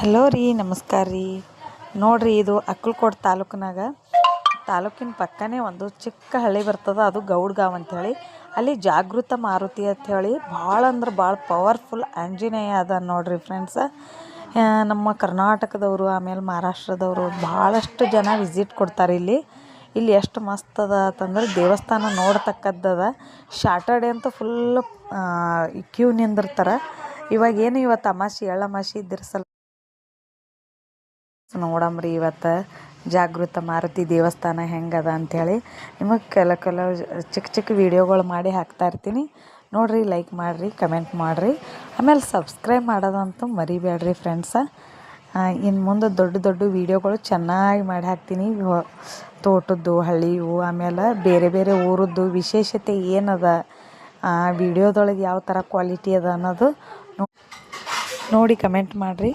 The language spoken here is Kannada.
ಹಲೋ ರೀ, ನಮಸ್ಕಾರ ರೀ. ನೋಡಿರಿ, ಇದು ಅಕ್ಕಲಕೋಟೆ ತಾಲೂಕಿನ ಪಕ್ಕನೇ ಒಂದು ಚಿಕ್ಕ ಹಳ್ಳಿ ಬರ್ತದೆ. ಅದು ಗೌಡ್ಗಾಂವ್ ಅಂಥೇಳಿ. ಅಲ್ಲಿ ಜಾಗೃತ ಮಾರುತಿ ಅಂಥೇಳಿ ಭಾಳ ಅಂದ್ರೆ ಭಾಳ ಪವರ್ಫುಲ್ ಆಂಜನೇಯ ಅದ ನೋಡಿರಿ ಫ್ರೆಂಡ್ಸ. ನಮ್ಮ ಕರ್ನಾಟಕದವರು, ಆಮೇಲೆ ಮಹಾರಾಷ್ಟ್ರದವರು ಭಾಳಷ್ಟು ಜನ ವಿಸಿಟ್ ಕೊಡ್ತಾರೆ ಇಲ್ಲಿ ಎಷ್ಟು ಮಸ್ತ್ ಅದ ಅಂತಂದ್ರೆ ದೇವಸ್ಥಾನ ನೋಡ್ತಕ್ಕದ್ದದ. ಶಾಟರ್ಡೆ ಅಂತೂ ಫುಲ್ಲು ಕ್ಯೂ ನಿಂದಿರ್ತಾರೆ. ಇವತ್ತು ಅಮಾಸೆ ಎಳ್ಳಮಾಸೆ ಇದ್ದಿರ್ಸಲ್ಲ ನೋಡಮ್ರಿ. ಇವತ್ತು ಜಾಗೃತ ಮಾರುತಿ ದೇವಸ್ಥಾನ ಹೆಂಗದ ಅಂಥೇಳಿ ನಿಮಗೆ ಕೆಲವು ಚಿಕ್ಕ ವೀಡಿಯೋಗಳು ಮಾಡಿ ಹಾಕ್ತಾ ಇರ್ತೀನಿ. ನೋಡಿರಿ, ಲೈಕ್ ಮಾಡಿರಿ, ಕಮೆಂಟ್ ಮಾಡಿರಿ, ಆಮೇಲೆ ಸಬ್ಸ್ಕ್ರೈಬ್ ಮಾಡೋದಂತೂ ಮರಿಬೇಡ್ರಿ ಫ್ರೆಂಡ್ಸ. ಇನ್ನು ಮುಂದೆ ದೊಡ್ಡ ವೀಡಿಯೋಗಳು ಚೆನ್ನಾಗಿ ಮಾಡಿ ಹಾಕ್ತೀನಿ. ತೋಟದ್ದು, ಹಳ್ಳಿಯು, ಆಮೇಲೆ ಬೇರೆ ಊರದ್ದು ವಿಶೇಷತೆ ಏನದ, ವಿಡಿಯೋದೊಳಗೆ ಯಾವ ಥರ ಕ್ವಾಲಿಟಿ ಅದ ಅನ್ನೋದು ನೋಡಿ ಕಮೆಂಟ್ ಮಾಡಿರಿ.